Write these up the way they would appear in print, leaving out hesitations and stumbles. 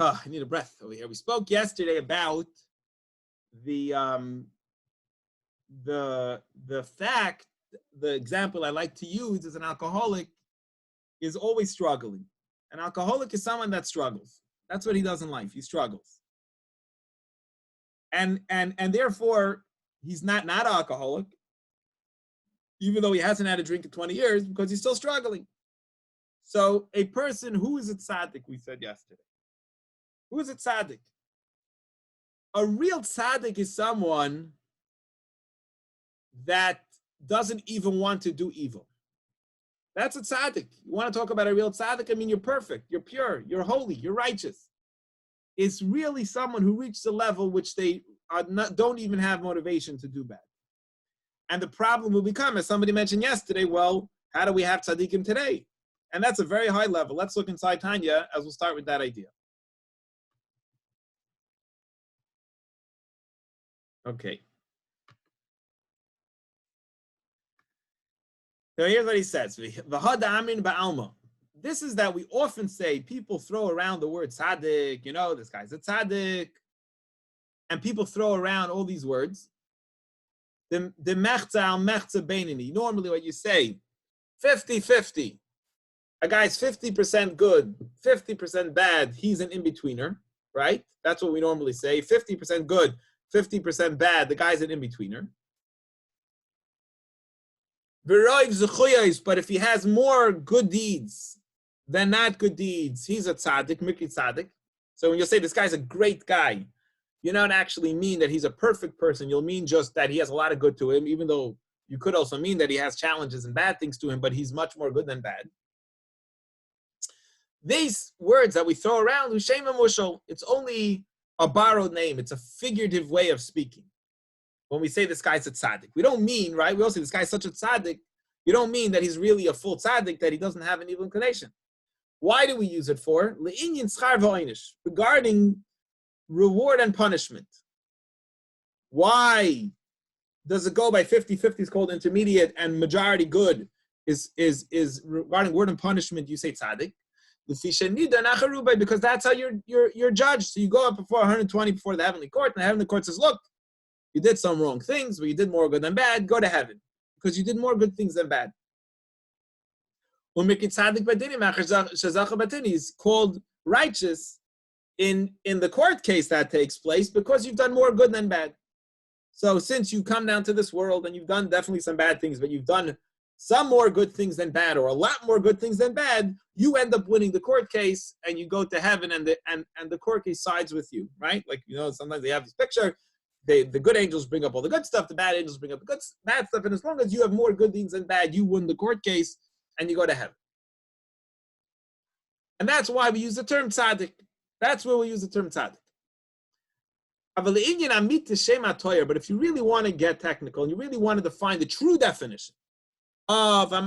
I need a breath over here. We spoke yesterday about the the fact, the example I like to use is an alcoholic is always struggling. An alcoholic is someone that struggles. That's what he does in life. He struggles. And therefore he's not an alcoholic, even though he hasn't had a drink in 20 years, because he's still struggling. So a person who is a tzaddik, we said yesterday. Who is a tzaddik? A real tzaddik is someone that doesn't even want to do evil. That's a tzaddik. You want to talk about a real tzaddik? I mean, you're perfect, you're pure, you're holy, you're righteous. It's really someone who reached a level which they don't even have motivation to do bad. And the problem will become, as somebody mentioned yesterday, well, how do we have tzaddikim today? And that's a very high level. Let's look inside Tanya as we'll start with that idea. Okay. So here's what he says. This is that we often say, people throw around the word tzaddik, you know, this guy's a tzaddik. And people throw around all these words. The mechza al mechza beinini. Normally what you say, 50-50. A guy's 50% good, 50% bad, he's an in-betweener, right? That's what we normally say. 50% good, 50% bad, the guy's an in-betweener. But if he has more good deeds than not good deeds, he's a tzaddik, mikri tzaddik. So when you say this guy's a great guy, you don't actually mean that he's a perfect person. You'll mean just that he has a lot of good to him, even though you could also mean that he has challenges and bad things to him, but he's much more good than bad. These words that we throw around, Hushem Mushal, it's only a borrowed name. It's a figurative way of speaking. When we say this guy's a tzaddik, we don't mean, right? We all say this guy's such a tzaddik. You don't mean that he's really a full tzaddik, that he doesn't have an evil inclination. Why do we use it for? Le'inyan schar v'oinish, regarding reward and punishment. Why does it go by 50-50 is called intermediate and majority good is regarding reward and punishment, you say tzaddik? Because that's how you're judged. So you go up before 120 before the heavenly court, and the heavenly court says, look, you did some wrong things, but you did more good than bad, go to heaven. Because you did more good things than bad. He's called righteous in the court case that takes place because you've done more good than bad. So since you come down to this world and you've done definitely some bad things, but you've done some more good things than bad, or a lot more good things than bad, you end up winning the court case and you go to heaven, and the court case sides with you, right? Like, you know, sometimes they have this picture, the good angels bring up all the good stuff, the bad angels bring up the bad stuff, and as long as you have more good things than bad, you win the court case and you go to heaven. And that's why we use the term tzaddik. That's where we use the term tzaddik. But if you really want to get technical and you really want to define the true definition of you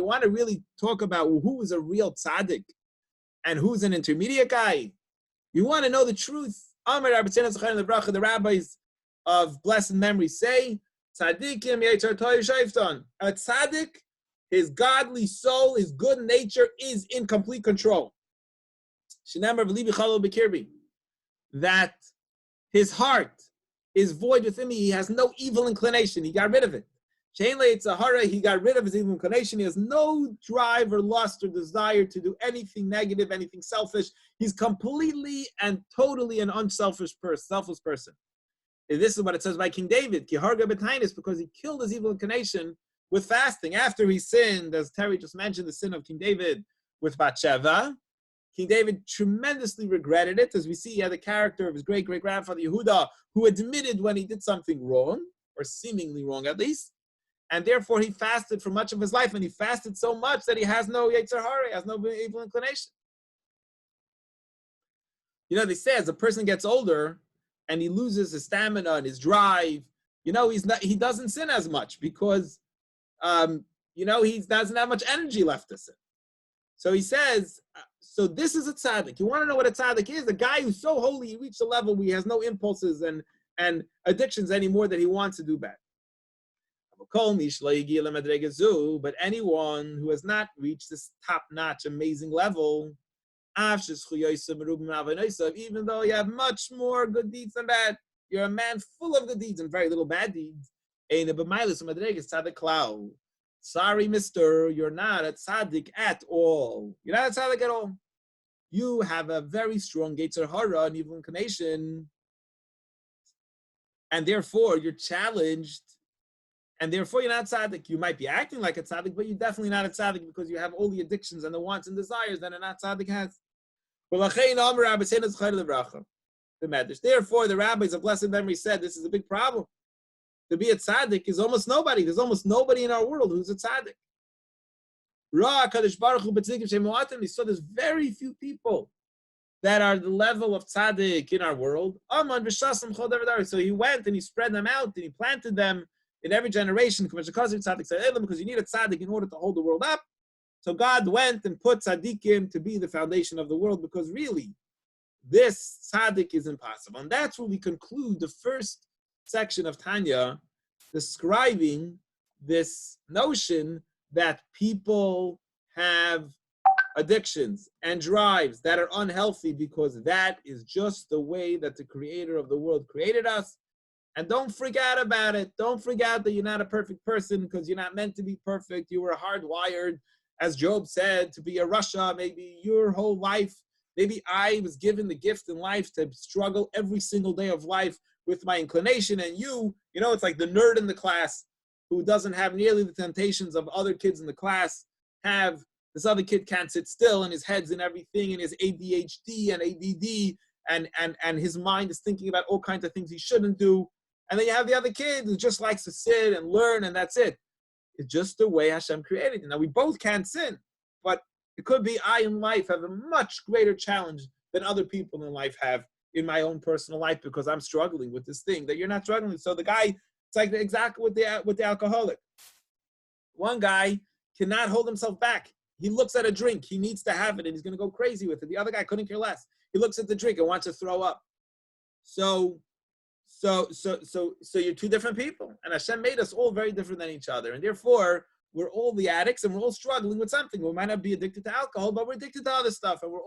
want to really talk about who is a real tzaddik and who's an intermediate guy, you want to know the truth. The rabbis of blessed memory say, tzaddikim yetzer toiv shayfton. A tzaddik, his godly soul, his good nature is in complete control. That his heart is void within me. He has no evil inclination. He got rid of it. He got rid of his evil inclination. He has no drive or lust or desire to do anything negative, anything selfish. He's completely and totally an unselfish person, selfless person. And this is what it says by King David, because he killed his evil inclination with fasting. After he sinned, as Terry just mentioned, the sin of King David with Bathsheba, King David tremendously regretted it. As we see, he had the character of his great-great-grandfather Yehuda, who admitted when he did something wrong, or seemingly wrong at least, and therefore he fasted for much of his life, and he fasted so much that he has no Yetzer Hara, he has no evil inclination. You know, they say as a person gets older and he loses his stamina and his drive, you know, he doesn't sin as much because, you know, he doesn't have much energy left to sin. So he says, so this is a tzaddik. You want to know what a tzaddik is? The guy who's so holy, he reached a level where he has no impulses and addictions anymore that he wants to do bad. But anyone who has not reached this top-notch, amazing level, Even though you have much more good deeds than bad, you're a man full of good deeds and very little bad deeds. Sorry, mister, you're not a tzaddik at all. You're not a tzaddik at all. You have a very strong Yetzer Hara and evil inclination, and therefore you're challenged, and therefore you're not tzaddik. You might be acting like a tzaddik, but you're definitely not a tzaddik because you have all the addictions and the wants and desires that a not tzaddik has. Therefore, the rabbis of blessed memory said this is a big problem. To be a tzaddik is almost nobody. There's almost nobody in our world who's a tzaddik. He saw there's very few people that are the level of tzaddik in our world. So he went and he spread them out and he planted them in every generation because you need a tzaddik in order to hold the world up. So God went and put tzaddikim to be the foundation of the world because really, this tzaddik is impossible. And that's where we conclude the first section of Tanya, describing this notion that people have addictions and drives that are unhealthy because that is just the way that the creator of the world created us. And don't freak out about it. Don't freak out that you're not a perfect person because you're not meant to be perfect. You were hardwired, as Job said, to be a Rasha. Maybe your whole life, maybe I was given the gift in life to struggle every single day of life with my inclination, and you know, it's like the nerd in the class who doesn't have nearly the temptations of other kids in the class have. This other kid can't sit still, and his head's in everything, and his ADHD and ADD, and his mind is thinking about all kinds of things he shouldn't do. And then you have the other kid who just likes to sit and learn, and that's it. It's just the way Hashem created it. Now, we both can't sin, but it could be I in life have a much greater challenge than other people in life have in my own personal life because I'm struggling with this thing that you're not struggling with. So the guy, it's like exactly with the alcoholic. One guy cannot hold himself back. He looks at a drink, he needs to have it, and he's going to go crazy with it. The other guy couldn't care less. He looks at the drink and wants to throw up. So you're two different people, and Hashem made us all very different than each other, and therefore we're all the addicts, and we're all struggling with something. We might not be addicted to alcohol, but we're addicted to other stuff, and we're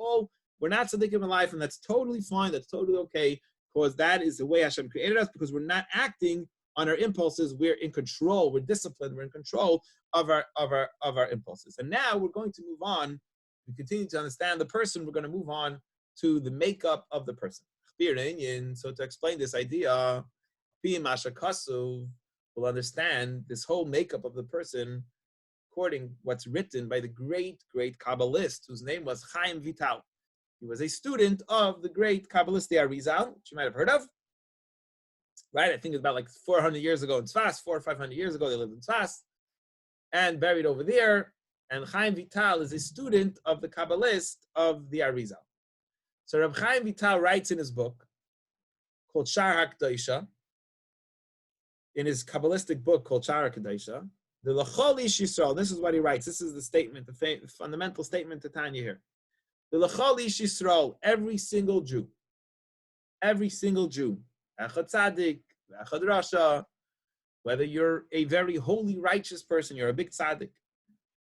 not tzaddikim in life, and that's totally fine. That's totally okay, because that is the way Hashem created us. Because we're not acting on our impulses, we're in control. We're disciplined. We're in control of our impulses. And now we're going to move on. We continue to understand the person. We're going to move on to the makeup of the person. So to explain this idea, we'll understand this whole makeup of the person according what's written by the great Kabbalist whose name was Chaim Vital. He was a student of the great Kabbalist the Arizal, which you might have heard of. Right? I think it's about like 400 years ago in Tzfas, 400 or 500 years ago, they lived in Tzfas and buried over there. And Chaim Vital is a student of the Kabbalist of the Arizal. So Reb Chaim Vital writes in his book called Shar HaKadoisha, in his Kabbalistic book called Shar HaKadoisha, the L'chol Ish Yisrael, this is what he writes. This is the statement, the fundamental statement to Tanya here. The L'chol Ish Yisrael, every single Jew, Echad Tzaddik, Echad Rasha, whether you're a very holy, righteous person, you're a big tzaddik,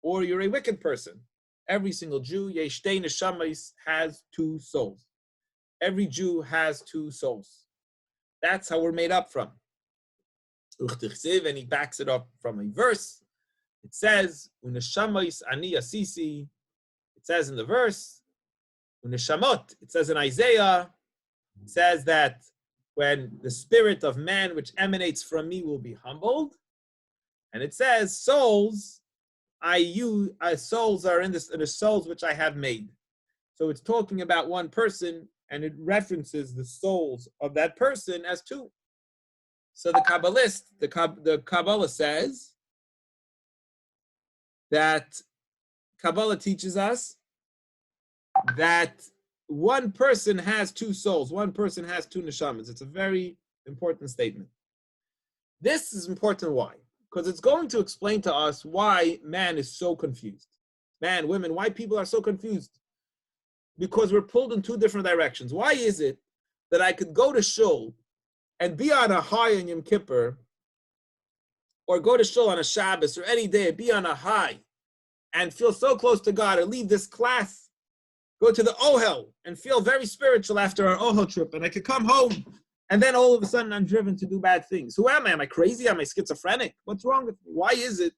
or you're a wicked person, every single Jew, Yeshtei Neshamas, has two souls. Every Jew has two souls. That's how we're made up from. And he backs it up from a verse. It says, Uneshamas ani asisi. It says in the verse, Uneshamot. It says in Isaiah, it says that when the spirit of man which emanates from me will be humbled. And it says, souls are in the souls which I have made. So it's talking about one person, and it references the souls of that person as two. So the Kabbalist, the Kabbalah says that Kabbalah teaches us that one person has two souls, one person has two neshamas. It's a very important statement. This is important. Why? Because it's going to explain to us why man is so confused. Man, women, why people are so confused. Because we're pulled in two different directions. Why is it that I could go to shul and be on a high on Yom Kippur, or go to shul on a Shabbos, or any day, be on a high, and feel so close to God, or leave this class go to the Ohel and feel very spiritual after our Ohel trip, and I could come home, and then all of a sudden I'm driven to do bad things. Who am I? Am I crazy? Am I schizophrenic? What's wrong with me? Why is it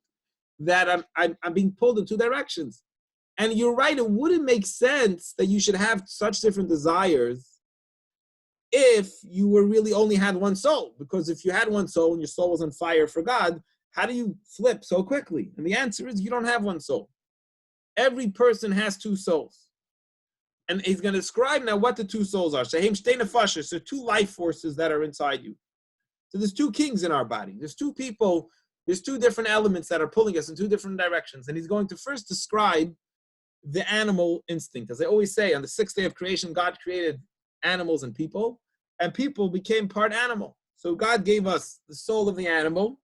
that I'm being pulled in two directions? And you're right, it wouldn't make sense that you should have such different desires if you were really only had one soul. Because if you had one soul and your soul was on fire for God, how do you flip so quickly? And the answer is you don't have one soul. Every person has two souls. And he's going to describe now what the two souls are. So two life forces that are inside you. So there's two kings in our body. There's two people, there's two different elements that are pulling us in two different directions. And he's going to first describe the animal instinct. As I always say, on the sixth day of creation, God created animals and people became part animal. So God gave us the soul of the animal,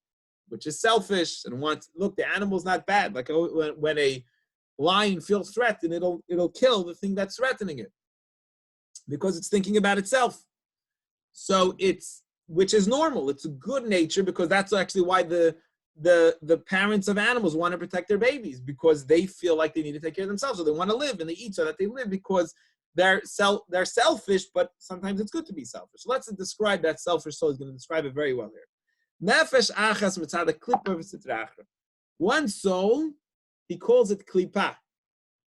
which is selfish and wants, look, the animal's not bad. Like when a lion feels threatened, it'll kill the thing that's threatening it because it's thinking about itself. So which is normal. It's a good nature because that's actually why the parents of animals want to protect their babies, because they feel like they need to take care of themselves. So they want to live and they eat so that they live because they're selfish, but sometimes it's good to be selfish. So let's describe that selfish soul. He's going to describe it very well here. Nefesh achas mitzad klipa v'sitracha. One soul, he calls it klipa.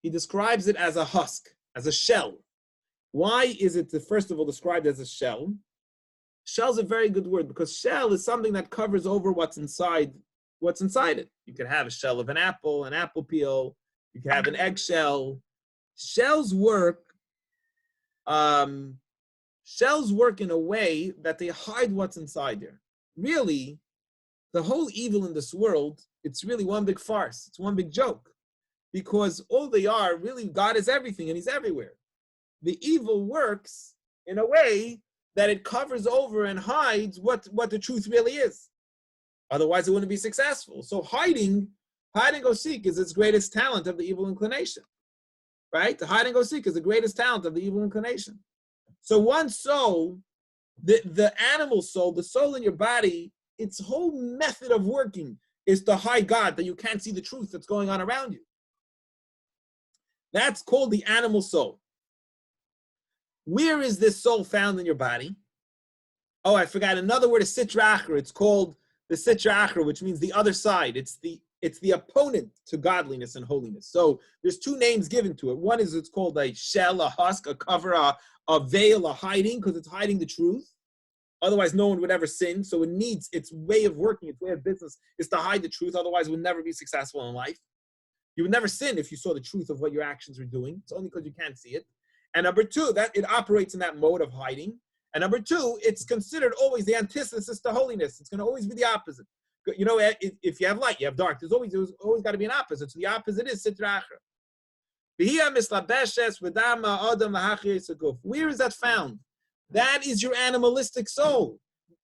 He describes it as a husk, as a shell. Why is it, first of all, described as a shell? Shell's a very good word because shell is something that covers over what's inside it. You could have a shell of an apple peel. You could have an eggshell. Shells work in a way that they hide what's inside there. Really, the whole evil in this world, it's really one big farce. It's one big joke. Because all they are, really, God is everything and he's everywhere. The evil works in a way that it covers over and hides what the truth really is. Otherwise, it wouldn't be successful. So hide and go seek is its greatest talent of the evil inclination. Right? To hide and go seek is the greatest talent of the evil inclination. So one soul, the animal soul, the soul in your body, its whole method of working is to hide God, that you can't see the truth that's going on around you. That's called the animal soul. Where is this soul found in your body? Oh, I forgot. Another word is sitra achra. It's called the sitra achra, which means the other side. It's the opponent to godliness and holiness. So there's two names given to it. One is it's called a shell, a husk, a cover, a veil, a hiding, because it's hiding the truth. Otherwise, no one would ever sin. So it needs its way of working, its way of business is to hide the truth. Otherwise, it would never be successful in life. You would never sin if you saw the truth of what your actions are doing. It's only because you can't see it. And number two, that it operates in that mode of hiding. And number two, it's considered always the antithesis to holiness. It's going to always be the opposite. You know, if you have light, you have dark. There's always got to be an opposite. So the opposite is sitra achra. Where is that found? That is your animalistic soul.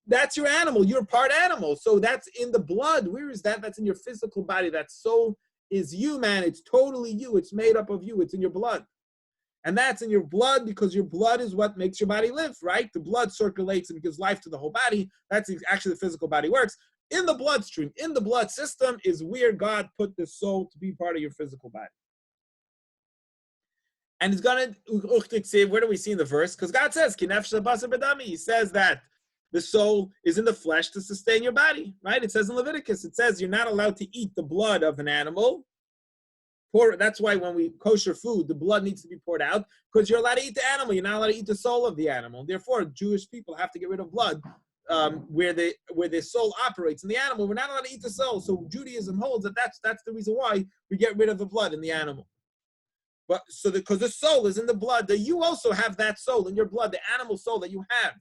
That's your animal. You're part animal. So that's in the blood. Where is that? That's in your physical body. That soul is you, man. It's totally you. It's made up of you. It's in your blood. And that's in your blood because your blood is what makes your body live, right? The blood circulates and gives life to the whole body. That's actually the physical body works. In the bloodstream, in the blood system is where God put the soul to be part of your physical body. And he's going to say, where do we see in the verse? Because God says, he says that the soul is in the flesh to sustain your body, right? It says in Leviticus, it says you're not allowed to eat the blood of an animal. That's why when we kosher food, the blood needs to be poured out because you're allowed to eat the animal. You're not allowed to eat the soul of the animal. Therefore, Jewish people have to get rid of blood where the soul operates in the animal. We're not allowed to eat the soul. So Judaism holds that that's the reason why we get rid of the blood in the animal. But because the soul is in the blood, that you also have that soul in your blood, the animal soul that you have.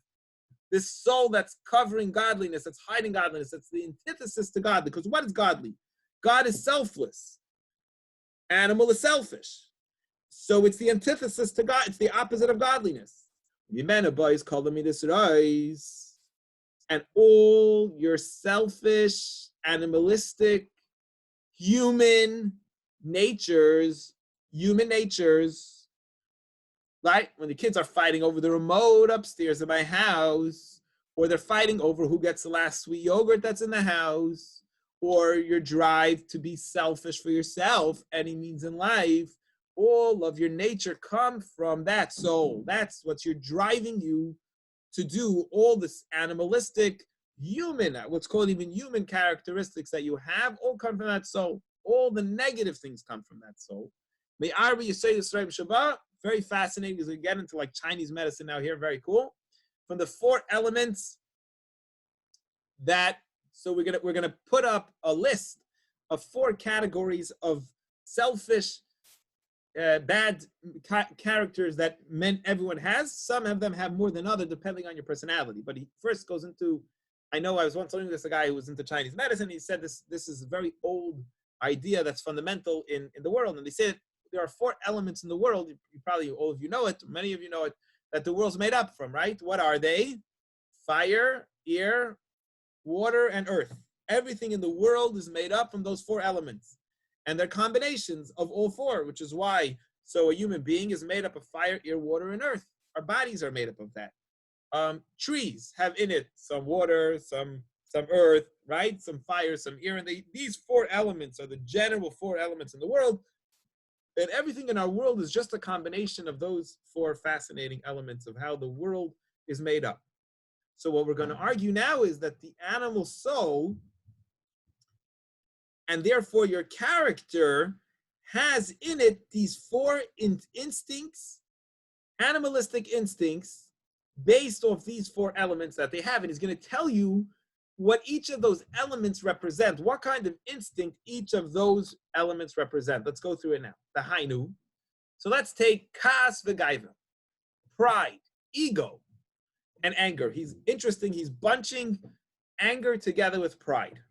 This soul that's covering godliness, that's hiding godliness, that's the antithesis to God. Because what is godly? God is selfless. Animal is selfish. So it's the antithesis to God. It's the opposite of godliness. And all your selfish, animalistic, human natures, right? When the kids are fighting over the remote upstairs in my house, or they're fighting over who gets the last sweet yogurt that's in the house, or your drive to be selfish for yourself, any means in life, all of your nature come from that soul. That's what you're driving you to do. All this animalistic, human, what's called even human characteristics that you have, all come from that soul. All the negative things come from that soul. Very fascinating as we get into like Chinese medicine now here, very cool. From the 4 elements that, so we're gonna put up a list of 4 categories of selfish, bad characters that everyone has. Some of them have more than others, depending on your personality. But he first goes into, I know I was once telling this a guy who was into Chinese medicine. He said this is a very old idea that's fundamental in the world. And they said there are 4 elements in the world. You probably, all of you know it, many of you know it, that the world's made up from, right? What are they? Fire, air, water, and earth. Everything in the world is made up from those 4 elements. And they're combinations of all 4, which is why, so a human being is made up of fire, air, water, and earth. Our bodies are made up of that. Trees have in it some water, some earth, right? Some fire, some air. And these 4 elements are the general 4 elements in the world. And everything in our world is just a combination of those 4 fascinating elements of how the world is made up. So what we're going to argue now is that the animal soul, and therefore your character, has in it these 4 instincts, animalistic instincts, based off these 4 elements that they have. And he's going to tell you what each of those elements represent, what kind of instinct each of those elements represent. Let's go through it now. The Hainu. So let's take Kas v'Gaiva, pride, ego, and anger. He's interesting. He's bunching anger together with pride.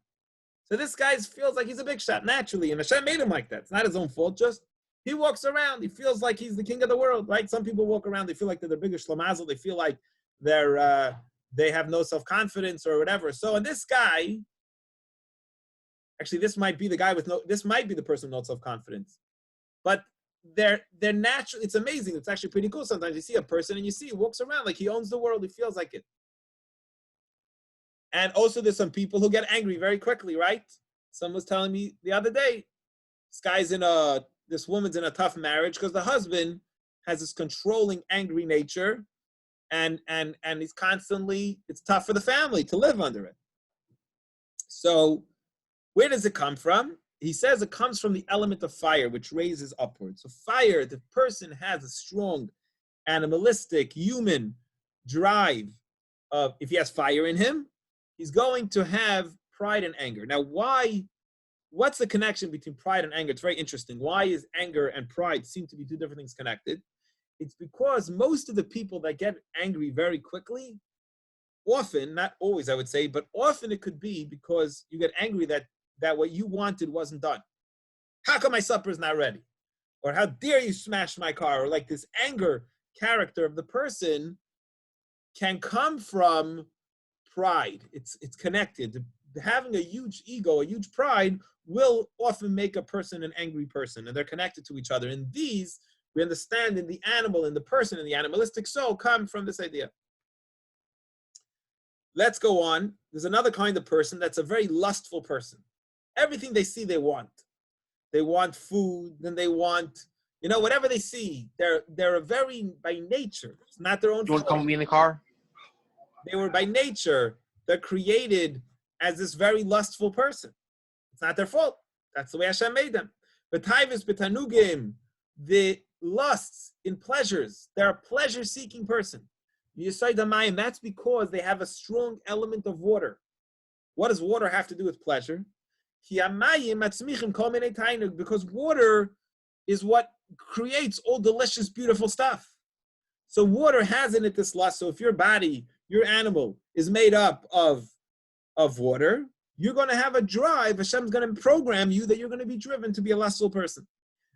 So this guy feels like he's a big shot naturally, and Hashem made him like that. It's not his own fault. Just he walks around. He feels like he's the king of the world, right? Some people walk around. They feel like they're the biggest shlamazel. They feel like they have no self-confidence or whatever. So, and this guy, actually, this might be the guy with this might be the person with no self-confidence, but they're natural. It's amazing. It's actually pretty cool. Sometimes you see a person and you see he walks around like he owns the world. He feels like it. And also there's some people who get angry very quickly, right? Someone was telling me the other day, this woman's in a tough marriage because the husband has this controlling, angry nature, and he's constantly, it's tough for the family to live under it. So where does it come from? He says it comes from the element of fire, which raises upwards. So fire, the person has a strong, animalistic, human drive of, if he has fire in him, he's going to have pride and anger. Now, what's the connection between pride and anger? It's very interesting. Why is anger and pride seem to be 2 different things connected? It's because most of the people that get angry very quickly, often, not always I would say, but often it could be because you get angry that what you wanted wasn't done. How come my supper is not ready? Or how dare you smash my car? Or like this anger character of the person can come from pride. It's connected. Having a huge ego, a huge pride, will often make a person an angry person, and they're connected to each other. And these, we understand in the animal, in the person, in the animalistic soul, come from this idea. Let's go on. There's another kind of person that's a very lustful person. Everything they see, they want. They want food, then they want, whatever they see. They're a very, by nature, it's not their own fault. You want to come with me in the car? They were by nature, they're created as this very lustful person. It's not their fault. That's the way Hashem made them. But Taivus betanugim, the lusts in pleasures, they're a pleasure-seeking person. Yisai, that's because they have a strong element of water. What does water have to do with pleasure? Because water is what creates all delicious, beautiful stuff. So water has in it this lust. So if your body, your animal, is made up of water, you're going to have a drive. Hashem's going to program you that you're going to be driven to be a lustful person.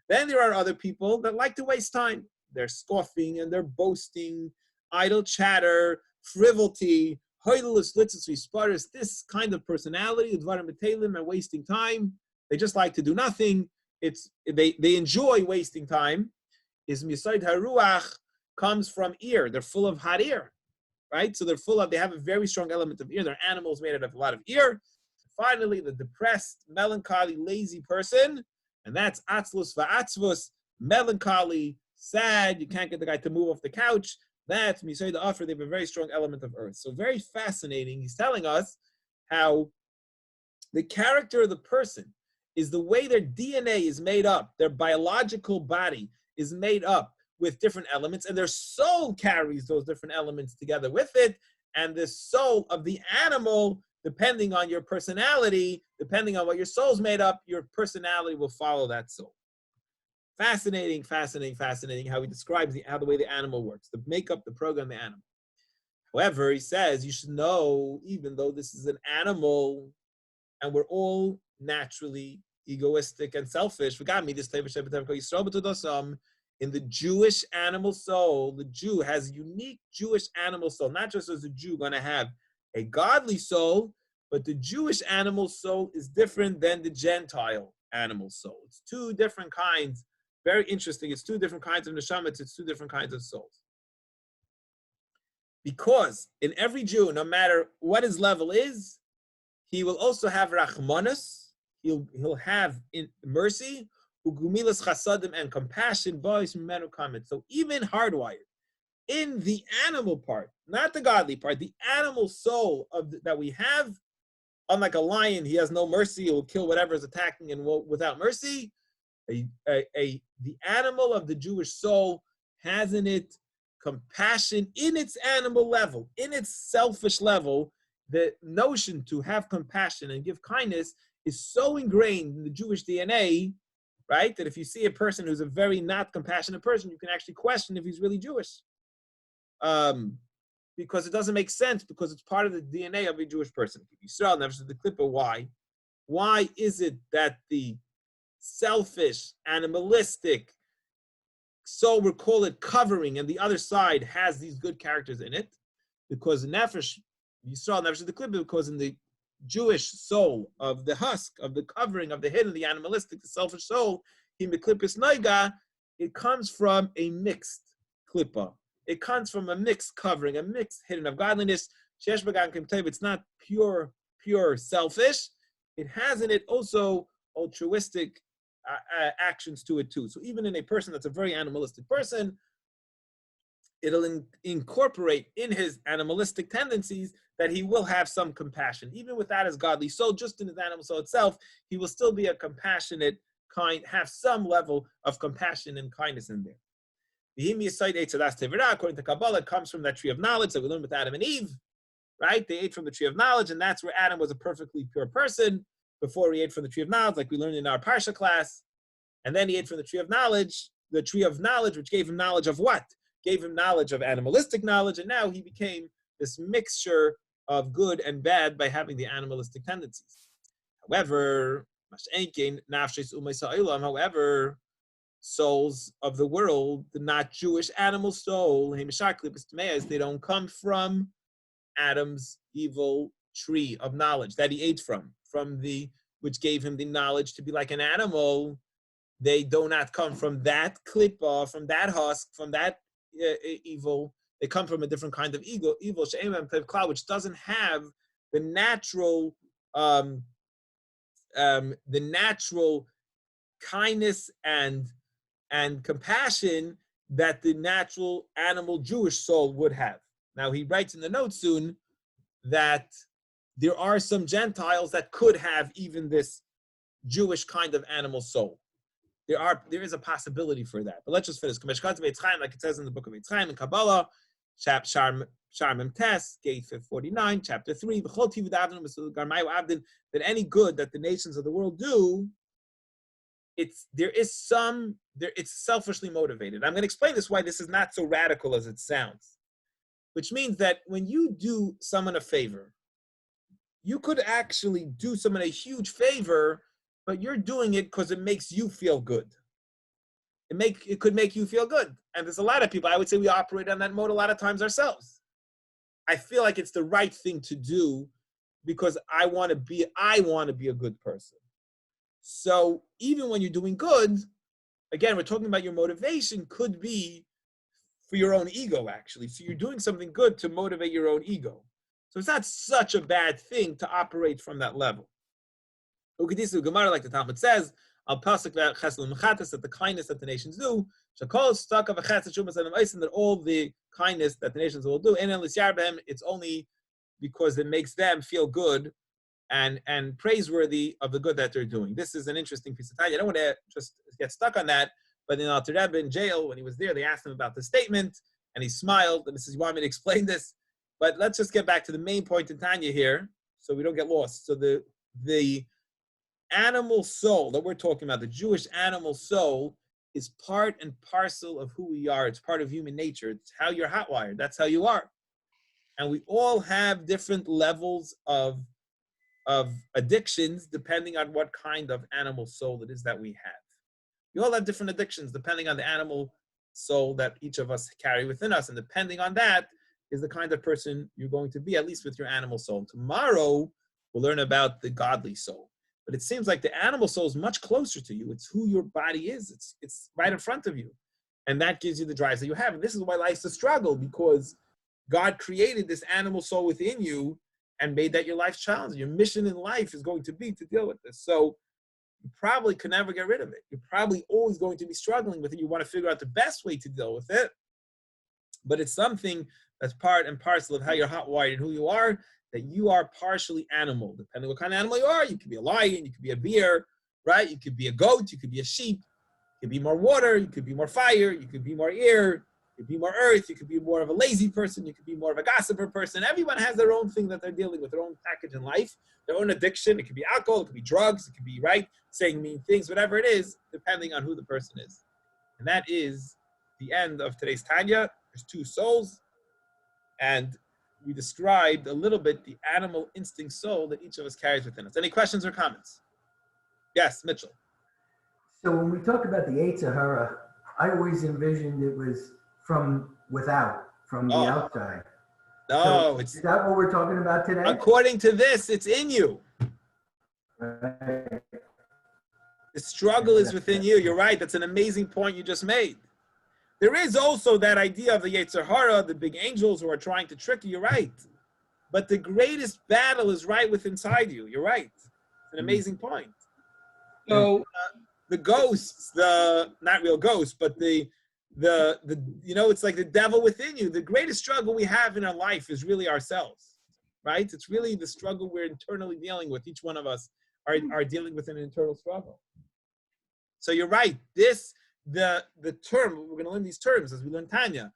Then there are other people that like to waste time. They're scoffing and they're boasting, idle chatter, frivolity, this kind of personality, and wasting time. They just like to do nothing. They enjoy wasting time. Is Misaid Haruach comes from ear. They're full of hot ear, right? So they have a very strong element of ear. They're animals made out of a lot of ear. Finally, the depressed, melancholy, lazy person, and that's Atzlus va'atzvus, melancholy, sad, you can't get the guy to move off the couch. That's Misay the offer, they have a very strong element of earth. So very fascinating. He's telling us how the character of the person is the way their DNA is made up, their biological body is made up with different elements, and their soul carries those different elements together with it. And the soul of the animal, depending on your personality, depending on what your soul's made up, your personality will follow that soul. Fascinating, fascinating, fascinating how he describes how the way the animal works, the makeup, the program, the animal. However, he says you should know, even though this is an animal, and we're all naturally egoistic and selfish, in the Jewish animal soul, the Jew has a unique Jewish animal soul. Not just as a Jew going to have a godly soul, but the Jewish animal soul is different than the Gentile animal soul. It's two different kinds. Very interesting. It's two different kinds of neshamas. It's two different kinds of souls. Because in every Jew, no matter what his level is, he will also have rachmanas. He'll have mercy, ugumilas chasadim, and compassion. So even hardwired in the animal part, not the godly part, the animal soul that we have, unlike a lion, he has no mercy. He will kill whatever is attacking and without mercy. The animal of the Jewish soul has in it compassion in its animal level, in its selfish level. The notion to have compassion and give kindness is so ingrained in the Jewish DNA, right, that if you see a person who's a very not compassionate person, you can actually question if he's really Jewish. Because it doesn't make sense, because it's part of the DNA of a Jewish person. Yisrael never said the clipper. Why? Why is it that the selfish, animalistic soul, we call it covering, and the other side has these good characters in it? Because Nefesh, Yisrael never said the clipper, because in the Jewish soul of the husk, of the covering, of the hidden, the animalistic, the selfish soul, it comes from a mixed klippa. It comes from a mixed covering, a mixed hidden of godliness. It's not pure selfish. It has in it also altruistic actions to it too. So even in a person that's a very animalistic person, it'll incorporate in his animalistic tendencies that he will have some compassion. Even without his godly soul, just in his animal soul itself, he will still be a compassionate, kind, have some level of compassion and kindness in there. According to Kabbalah, it comes from that tree of knowledge that we learned with Adam and Eve, right? They ate from the tree of knowledge, and that's where Adam was a perfectly pure person before he ate from the tree of knowledge, like we learned in our Parsha class. And then he ate from the tree of knowledge, which gave him knowledge of what? Gave him knowledge of animalistic knowledge, and now he became this mixture of good and bad by having the animalistic tendencies. However, souls of the world, the not Jewish animal soul, they don't come from Adam's evil tree of knowledge that he ate from which gave him the knowledge to be like an animal. They do not come from that klippa, from that husk, from that evil. They come from a different kind of evil, which doesn't have the natural kindness and compassion that the natural animal Jewish soul would have. Now he writes in the notes soon that there are some Gentiles that could have even this Jewish kind of animal soul. There is a possibility for that. But let's just finish. Like it says in the book of Eitz Chaim in Kabbalah, Sharmim Tes, gate 49, chapter 3, that any good that the nations of the world do, it's selfishly motivated. I'm going to explain this why this is not so radical as it sounds. Which means that when you do someone a favor, you could actually do someone a huge favor, but you're doing it because it makes you feel good. It could make you feel good. And there's a lot of people, I would say we operate on that mode a lot of times ourselves. I feel like it's the right thing to do because I want to be a good person. So even when you're doing good, again, we're talking about your motivation could be for your own ego, actually. So you're doing something good to motivate your own ego. So it's not such a bad thing to operate from that level. Ukadisu Gemara, like the Talmud says, Al pasuk v'chesed l'mechatas, that the kindness that the nations do, shakol staka v'chesed shumas and meisim, that all the kindness that the nations will do, and it's only because it makes them feel good and praiseworthy of the good that they're doing. This is an interesting piece of time. I don't want to just get stuck on that, but in Alter Rebbe in jail, when he was there, they asked him about the statement, and he smiled, and he says, you want me to explain this? But let's just get back to the main point in Tanya here, so we don't get lost. So the animal soul that we're talking about, the Jewish animal soul, is part and parcel of who we are. It's part of human nature. It's how you're hot-wired. That's how you are. And we all have different levels of addictions depending on what kind of animal soul it is that we have. We all have different addictions depending on the animal soul that each of us carry within us. And depending on that is the kind of person you're going to be, at least with your animal soul. Tomorrow, we'll learn about the godly soul. But it seems like the animal soul is much closer to you. It's who your body is. It's right in front of you. And that gives you the drives that you have. And this is why life's a struggle, because God created this animal soul within you and made that your life's challenge. Your mission in life is going to be to deal with this. So you probably could never get rid of it. You're probably always going to be struggling with it. You want to figure out the best way to deal with it. But it's something that's part and parcel of how you're hot-wired and who you are, that you are partially animal. Depending on what kind of animal you are, you could be a lion, you could be a bear, right? You could be a goat, you could be a sheep, you could be more water, you could be more fire, you could be more air, you could be more earth, you could be more of a lazy person, you could be more of a gossiper person. Everyone has their own thing that they're dealing with, their own package in life, their own addiction. It could be alcohol, it could be drugs, it could be, right, saying mean things, whatever it is, depending on who the person is. And that is the end of today's Tanya. There's two souls, and we described a little bit the animal instinct soul that each of us carries within us. Any questions or comments? Yes, Mitchell. So when we talk about the Yetzer Hara, I always envisioned it was from without, from the outside. No, is that what we're talking about today? According to this, it's in you. Right. The struggle is within you. You're right. That's an amazing point you just made. There is also that idea of the Yetzer Hara, the big angels who are trying to trick you. You're right. But the greatest battle is right within inside you. You're right. It's an amazing point. So the ghosts, not real ghosts, but the it's like the devil within you. The greatest struggle we have in our life is really ourselves, right? It's really the struggle we're internally dealing with. Each one of us are dealing with an internal struggle. So you're right. The term, we're going to learn these terms as we learn Tanya.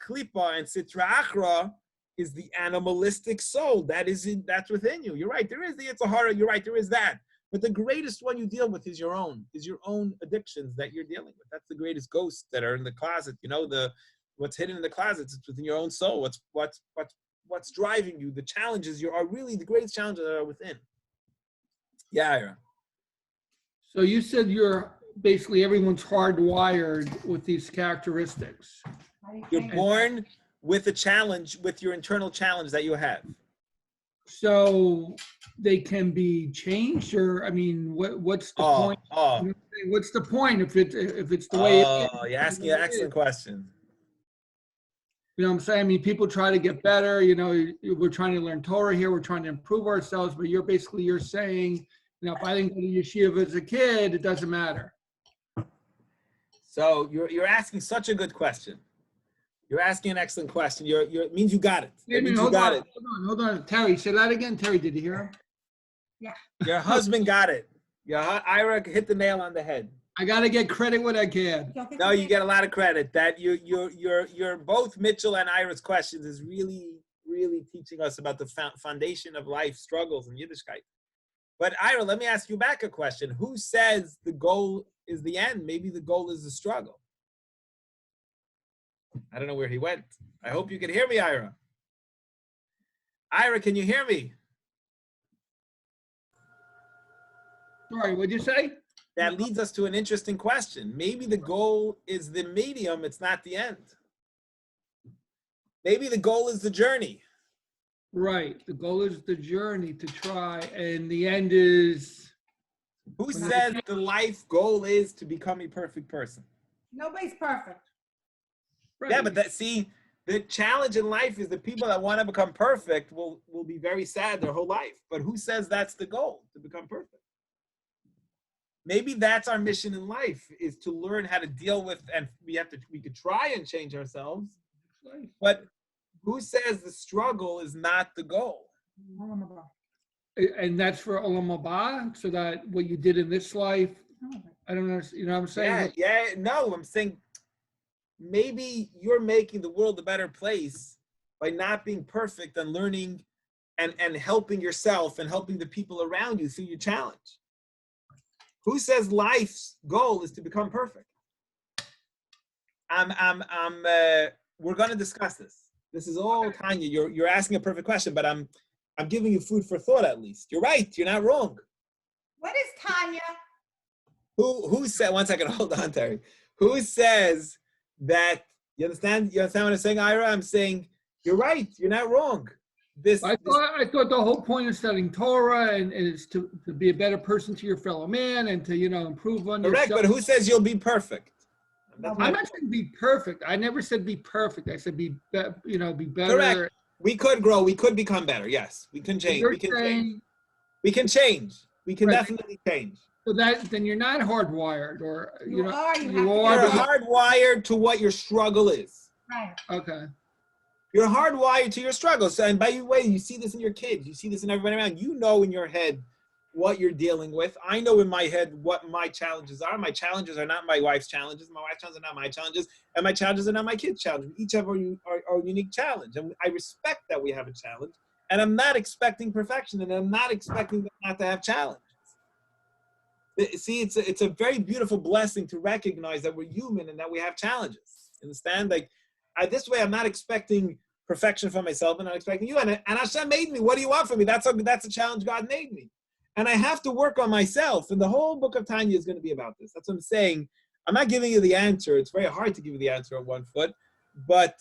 Klipa and Sitra Achra is the animalistic soul. That's within you. You're right. There is the Yetzer Hara. You're right. There is that. But the greatest one you deal with is your own addictions that you're dealing with. That's the greatest ghosts that are in the closet. What's hidden in the closet, it's within your own soul. What's driving you? The challenges are really the greatest challenges that are within. Yeah, Ira. So you said basically everyone's hardwired with these characteristics. You're born with a challenge, with your internal challenge that you have. So they can be changed, or I mean, what's the point? What's the point if it's the way? You're asking an excellent question. You know what I'm saying? I mean, people try to get better. We're trying to learn Torah here. We're trying to improve ourselves. But you're saying, if I didn't go to yeshiva as a kid, it doesn't matter. So you're asking such a good question. You're asking an excellent question. It means you got it. Hold on. Terry, say that again. Terry, did you hear him? Yeah. Your husband got it. Ira hit the nail on the head. I gotta get credit when I can. No, you get a lot of credit. That you're both Mitchell and Ira's questions is really, really teaching us about the foundation of life struggles in Yiddishkeit. But Ira, let me ask you back a question. Who says the goal is the end? Maybe the goal is the struggle. I don't know where he went. I hope you can hear me, Ira. Ira, can you hear me? Sorry, what'd you say? That leads us to an interesting question. Maybe the goal is the medium, it's not the end. Maybe the goal is the journey. Right. The goal is the journey to try, and the end is... Who says the life goal is to become a perfect person? Nobody's perfect. Right. Yeah, but the challenge in life is the people that want to become perfect will be very sad their whole life. But who says that's the goal, to become perfect? maybe that's our mission in life, is to learn how to deal with, and we could try and change ourselves, but who says the struggle is not the goal? And that's for Olam Haba, so that what you did in this life, I don't know, you know what I'm saying? No, I'm saying maybe you're making the world a better place by not being perfect and learning and helping yourself and helping the people around you through your challenge. Who says life's goal is to become perfect? We're going to discuss this. This is all Tanya. You're asking a perfect question, but I'm giving you food for thought at least. You're right. You're not wrong. What is Tanya? Who said? One second. Hold on, Terry. Who says that? You understand? You understand what I'm saying, Ira? I'm saying you're right. You're not wrong. I thought the whole point of studying Torah and is to be a better person to your fellow man and to, you know, improve on correct, yourself. but who says you'll be perfect? I'm not saying be perfect. I never said be perfect. I said be better. Correct. We could grow. We could become better. Yes, we can change. We can change. We can change. We can definitely change. So then you're not hardwired, or You are You're hardwired to what your struggle is. Right. Okay. You're hardwired to your struggles. And by the way, you see this in your kids. You see this in everybody around. You know in your head what you're dealing with. I know in my head what my challenges are. My challenges are not my wife's challenges. My wife's challenges are not my challenges. And my challenges are not my kids' challenges. We each have our unique challenge. And I respect that we have a challenge. And I'm not expecting perfection. And I'm not expecting them not to have challenges. See, it's a very beautiful blessing to recognize that we're human and that we have challenges. Understand? Like, this way, I'm not expecting perfection from myself. I'm not expecting you. And Hashem made me. What do you want from me? That's a challenge God made me. And I have to work on myself. And the whole book of Tanya is going to be about this. That's what I'm saying. I'm not giving you the answer. It's very hard to give you the answer on one foot. But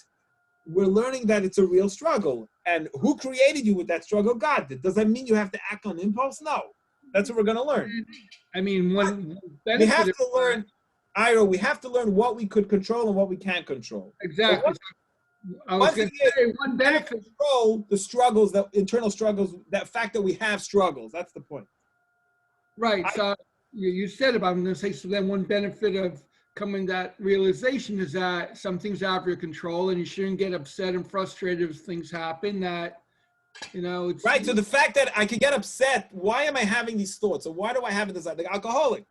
we're learning that it's a real struggle. And who created you with that struggle? God did. Does that mean you have to act on impulse? No. That's what we're going to learn. I mean, we have to learn, Ira, we have to learn what we could control and what we can't control. Exactly. I was going to say one benefit. Control the struggles, the internal struggles, that fact that we have struggles. That's the point. Right. So you said it, but I'm going to say, so then one benefit of coming to that realization is that some things are out of your control and you shouldn't get upset and frustrated if things happen that, you know, it's right. So the fact that I could get upset, why am I having these thoughts? Or why do I have this, like alcoholic?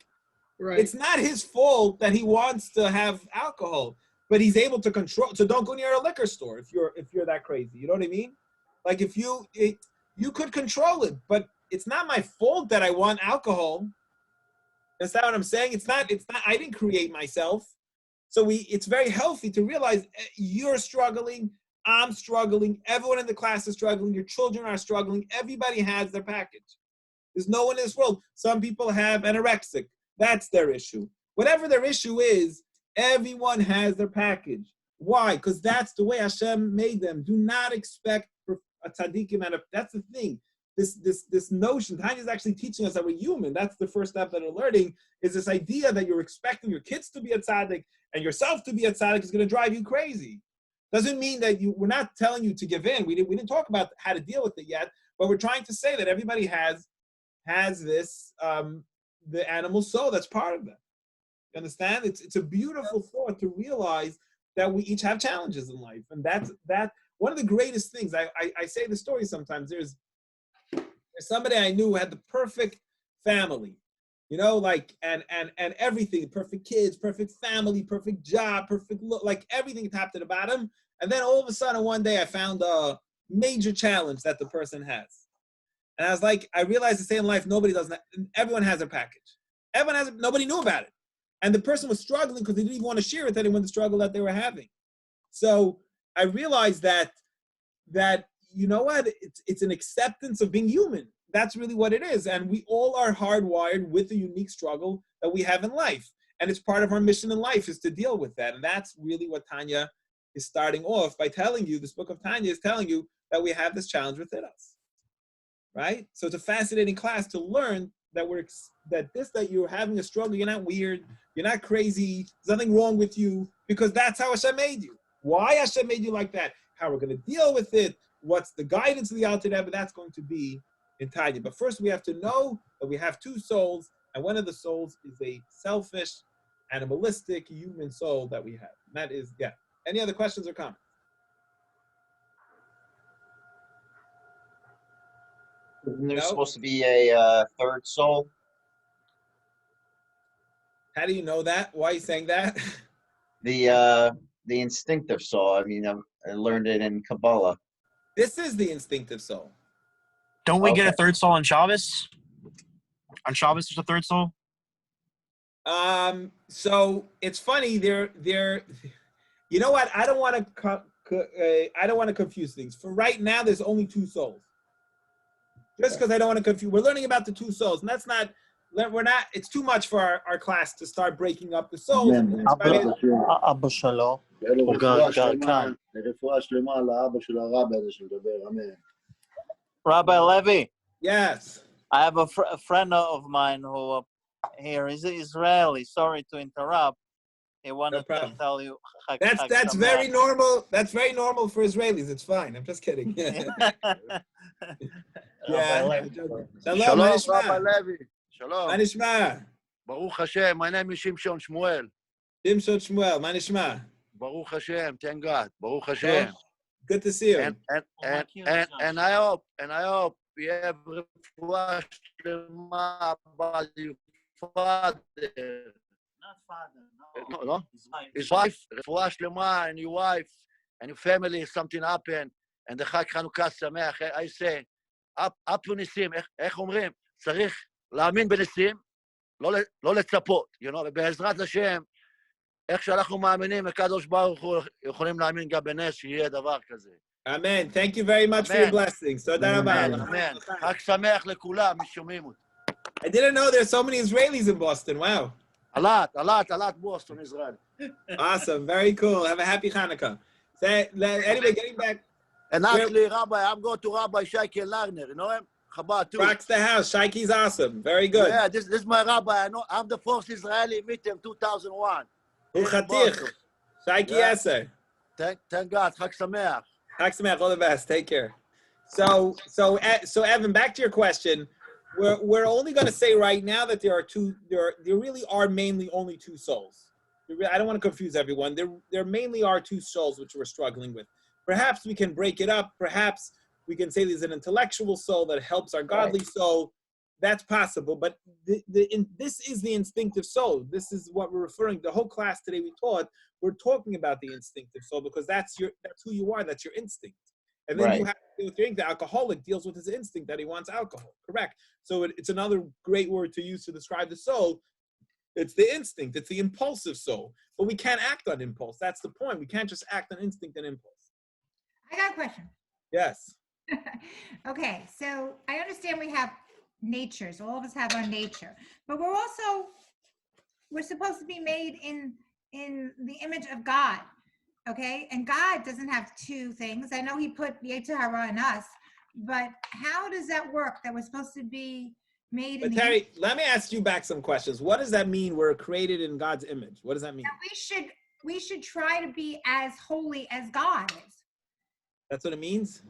right. It's not his fault that he wants to have alcohol, but he's able to control. So don't go near a liquor store if you're that crazy. You know what I mean? Like if you could control it, but it's not my fault that I want alcohol. That's not what I'm saying. It's not, I didn't create myself. So it's very healthy to realize you're struggling, I'm struggling, everyone in the class is struggling, your children are struggling, everybody has their package. There's no one in this world. Some people have anorexic. That's their issue. Whatever their issue is, everyone has their package. Why? Because that's the way Hashem made them. Do not expect a tzaddikim, and that's the thing. This notion, Tanya is actually teaching us that we're human. That's the first step that we're learning, is this idea that you're expecting your kids to be a tzaddik and yourself to be a tzaddik is going to drive you crazy. Doesn't mean that we're not telling you to give in. We didn't talk about how to deal with it yet, but we're trying to say that everybody has this, the animal soul that's part of them. You understand? It's a beautiful thought to realize that we each have challenges in life. And that's one of the greatest things. I say the story sometimes. There's somebody I knew who had the perfect family, you know, like, and everything, perfect kids, perfect family, perfect job, perfect look, like everything top to the bottom. And then all of a sudden one day I found a major challenge that the person has. And I was like, I realized the same life, nobody does that. Everyone has their package. Everyone has it, nobody knew about it. And the person was struggling because they didn't even want to share with anyone the struggle that they were having. So I realized that you know what, it's an acceptance of being human. That's really what it is. And we all are hardwired with a unique struggle that we have in life. And it's part of our mission in life is to deal with that. And that's really what Tanya is starting off by telling you. This book of Tanya is telling you that we have this challenge within us, right? So it's a fascinating class to learn that that you're having a struggle. You're not weird. You're not crazy. There's nothing wrong with you, because that's how Hashem made you. Why Hashem made you like that? How we're going to deal with it? What's the guidance of the Alter Rebbe? That's going to be in Tanya. But first we have to know that we have two souls And one of the souls is a selfish, animalistic, human soul that we have. And that is, yeah. Any other questions or comments? Isn't there No? supposed to be a third soul? How do you know that? Why are you saying that? The instinctive soul. I mean, I learned it in Kabbalah. This is the instinctive soul. Don't we get a Okay. third soul on Shabbos? On Shabbos, there's a third soul. So it's funny. They're. You know what? I don't want to confuse things. For right now, there's only two souls. Just because I don't want to confuse. We're learning about the two souls, and that's not. We're not. It's too much for our class to start breaking up the souls. אבא שלו הוא גר כאן. לרפואה שלמה לאבא של הרבי הזה שמדבר, אמן. Rabbi Levy, Yes. I have a friend of mine who here is Israeli. Sorry to interrupt. He wanted to problem. tell you. That's very normal. That's very normal for Israelis. It's fine. I'm just kidding. Yeah. Shalom. שלום, מה רבי נשמע? לוי. שלום. מה נשמע? ברוך השם, my name is שמשון שמואל. שמשון שמואל, מה נשמע? ברוך השם, thank God. ברוך השם. Good to see you. And I hope we have רפואה שלמה about your father. Not father, No? His wife. His wife, רפואה שלמה, and your wife, and your family, something happened, and the חג חנוכה שמח. I say, up to ניסים, איך אומרים? צריך להאמין בניסים, לא לצפות, ובעזרת השם, איך שאנחנו מאמינים, הקדוש ברוך הוא יכולים להאמין גם בנס שיהיה דבר כזה. Amen. Thank you very much for your Amen. blessings. תודה רבה. אמן. חג שמח לכולם, מי שומעים אותי. I didn't know there's so many Israelis in Boston. Wow. A lot, Boston, Israel. Awesome. Very cool. Have a happy Hanukkah. Anyway, getting back. And actually, Rabbi, I'm going to Rabbi Shaiki Lerner, you know him? Chabad too. Rocks the house. Shaikie's awesome. Very good. Yeah, this is my Rabbi. I know I'm the first Israeli meet him 2001. Uchatich. Shaikie Yeah. Esser. Thank God. Chag Sameach. Chag Sameach. All the best. Take care. So Evan, back to your question. We're only going to say right now that there really are mainly only two souls. I don't want to confuse everyone. There mainly are two souls which we're struggling with. Perhaps we can break it up. Perhaps we can say there's an intellectual soul that helps our godly soul. That's possible. But this is the instinctive soul. This is what we're referring to. The whole class today we're talking about the instinctive soul because that's who you are. That's your instinct. And then you have to deal with your instinct. The alcoholic deals with his instinct that he wants alcohol. Correct. So it's another great word to use to describe the soul. It's the instinct. It's the impulsive soul. But we can't act on impulse. That's the point. We can't just act on instinct and impulse. I got a question. Yes. Okay, so I understand we have natures. All of us have our nature, but we're supposed to be made in the image of God. Okay, and God doesn't have two things. I know He put the Yetzer Hara in us, but how does that work? That we're supposed to be made in But Terry, let me ask you back some questions. What does that mean? We're created in God's image. What does that mean? We should try to be as holy as God is. That's what it means?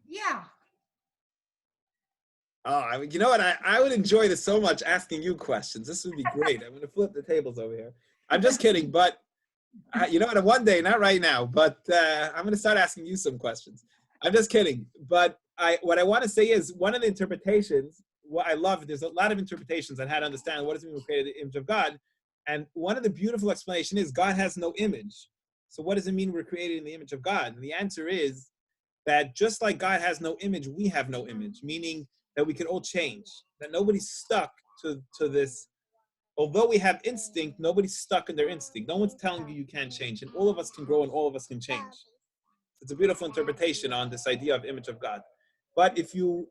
Yeah. Oh, you know what? I would enjoy this so much asking you questions. This would be great. I'm going to flip the tables over here. I'm just kidding, but you know what? One day, not right now, but I'm going to start asking you some questions. I'm just kidding. But what I want to say is one of the interpretations, what I love, there's a lot of interpretations on how to understand what does it mean we're created in the image of God. And one of the beautiful explanations is God has no image. So what does it mean we're created in the image of God? And the answer is that just like God has no image, we have no image, meaning that we can all change, that nobody's stuck to this. Although we have instinct, nobody's stuck in their instinct. No one's telling you can't change, and all of us can grow and all of us can change. It's a beautiful interpretation on this idea of image of God. But if you...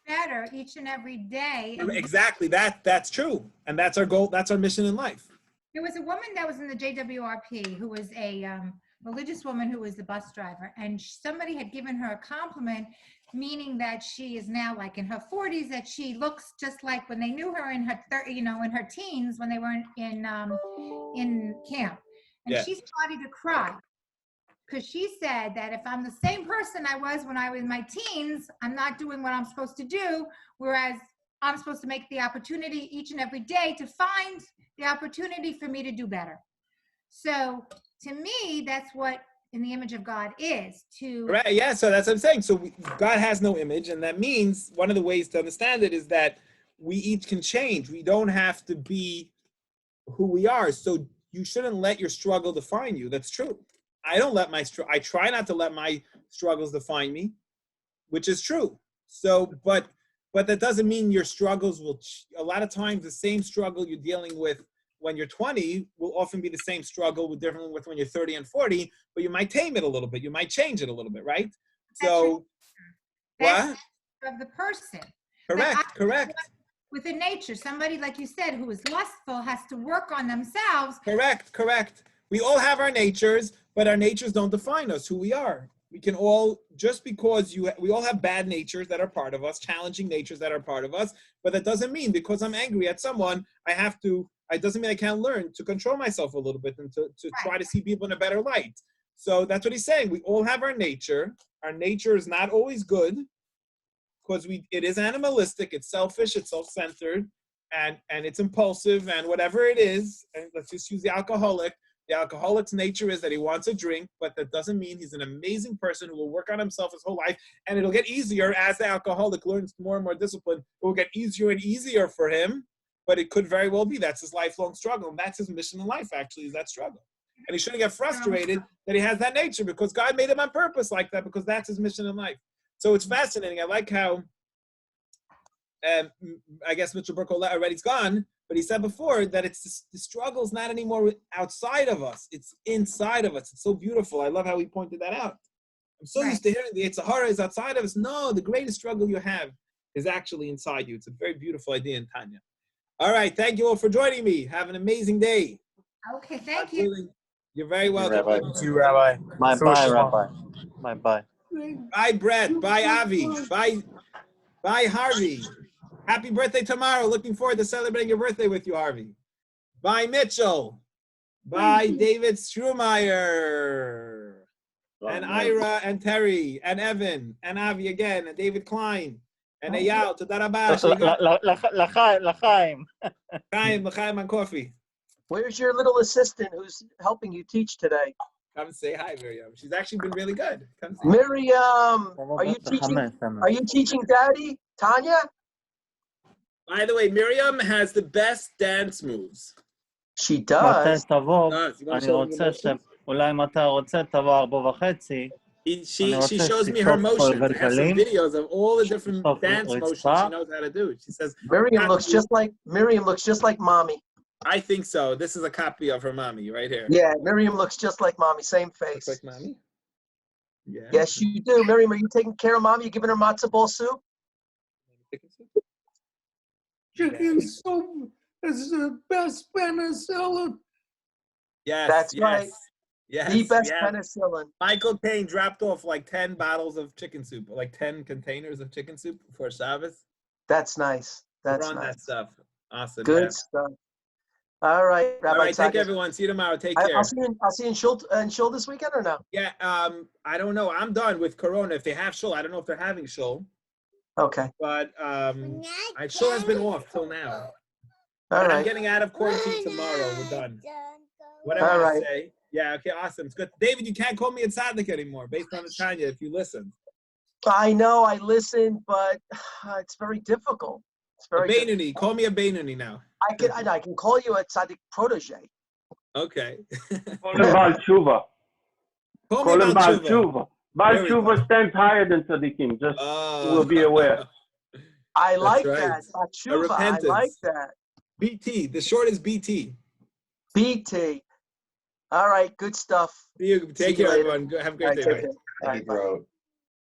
Better each and every day. Exactly, that's true. And that's our goal, that's our mission in life. There was a woman that was in the JWRP who was a religious woman who was the bus driver, and somebody had given her a compliment, meaning that she is now like in her 40s, that she looks just like when they knew her in her in her teens when they were in camp. And Yeah. she started to cry because she said that if I'm the same person I was when I was in my teens, I'm not doing what I'm supposed to do, whereas I'm supposed to make the opportunity each and every day to find the opportunity for me to do better. So to me, that's what in the image of God is to. Right. Yeah. So that's what I'm saying. So God has no image. And that means one of the ways to understand it is that we each can change. We don't have to be who we are. So you shouldn't let your struggle define you. That's true. I don't let I try not to let my struggles define me, which is true. So, but that doesn't mean your struggles will, a lot of times the same struggle you're dealing with when you're 20 will often be the same struggle with different with when you're 30 and 40, but you might tame it a little bit. You might change it a little bit, right? So, That's what? of the person. Correct. With a nature, somebody like you said who is lustful has to work on themselves. Correct. We all have our natures, but our natures don't define us, who we are. We can all, just because we all have bad natures that are part of us, challenging natures that are part of us, but that doesn't mean because I'm angry at someone, it doesn't mean I can't learn to control myself a little bit and to try to see people in a better light. So that's what he's saying. We all have our nature. Our nature is not always good because it is animalistic, it's selfish, it's self-centered, and it's impulsive, and whatever it is, and let's just use the alcoholic. The alcoholic's nature is that he wants a drink, but that doesn't mean he's an amazing person who will work on himself his whole life. And it'll get easier as the alcoholic learns more and more discipline. It will get easier and easier for him, but it could very well be that's his lifelong struggle. And that's his mission in life, actually, is that struggle. And he shouldn't get frustrated that he has that nature because God made him on purpose like that because that's his mission in life. So it's fascinating. I like how, I guess Mr. Burke already's gone, but he said before that the struggle's not anymore outside of us. It's inside of us. It's so beautiful. I love how he pointed that out. I'm so used to hearing the Yetzer Hara is outside of us. No, the greatest struggle you have is actually inside you. It's a very beautiful idea in Tanya. All right. Thank you all for joining me. Have an amazing day. Okay, thank you. You're very welcome. Thank you, Rabbi. Bye, Rabbi. Bye. Bye, Brett. Bye, Avi. Bye, Harvey. Happy birthday tomorrow. Looking forward to celebrating your birthday with you, Harvey. Bye, Mitchell. Bye, David Strumeyer. And Ira and Terry and Evan and Avi again and David Klein and Eyal. Toda rabah. L'chaim. L'chaim on coffee. Where's your little assistant who's helping you teach today? Come say hi, Miriam. She's actually been really good. Come say Miriam, are you teaching Daddy, Tanya? By the way, Miriam has the best dance moves. She does. She shows me her motions. I have some videos of all the different dance motions she knows how to do. She says Miriam looks just like mommy. I think so. This is a copy of her mommy right here. Yeah, Miriam looks just like mommy. Same face. Looks like mommy? Yeah. Yes, you do. Miriam, are you taking care of mommy? You giving her matzo ball soup? Chicken soup is the best penicillin. Yes, that's right. Yes, the best penicillin. Michael Caine dropped off like 10 bottles of chicken soup, like 10 containers of chicken soup for Shabbos. That's nice. That's nice. That stuff. Awesome. Good stuff. All right, Rabbi. All right, take care, everyone. See you tomorrow. Take care. I'll see you in Shul this weekend or no? Yeah, I don't know. I'm done with Corona. If they have Shul, I don't know if they're having Shul. Okay. But Shul has been off till now. All right. I'm getting out of quarantine tomorrow. We're done. Whatever I say. Yeah, okay, awesome. It's good. David, you can't call me a tzaddik anymore based on the Tanya if you listen. I know, I listen, but it's very difficult. It's very Beinoni. Call me a Beinoni now. I can call you a tzaddik protege. Okay. Call him Baal Tshuva. Call him Baal Tshuva. Baal Tshuva stands higher than tzaddikim. Just will be aware. I like that. Baal Tshuva. I like that. BT. The short is BT. BT. All right. Good stuff. Take care, everyone. Have a great day. Thank you, bro.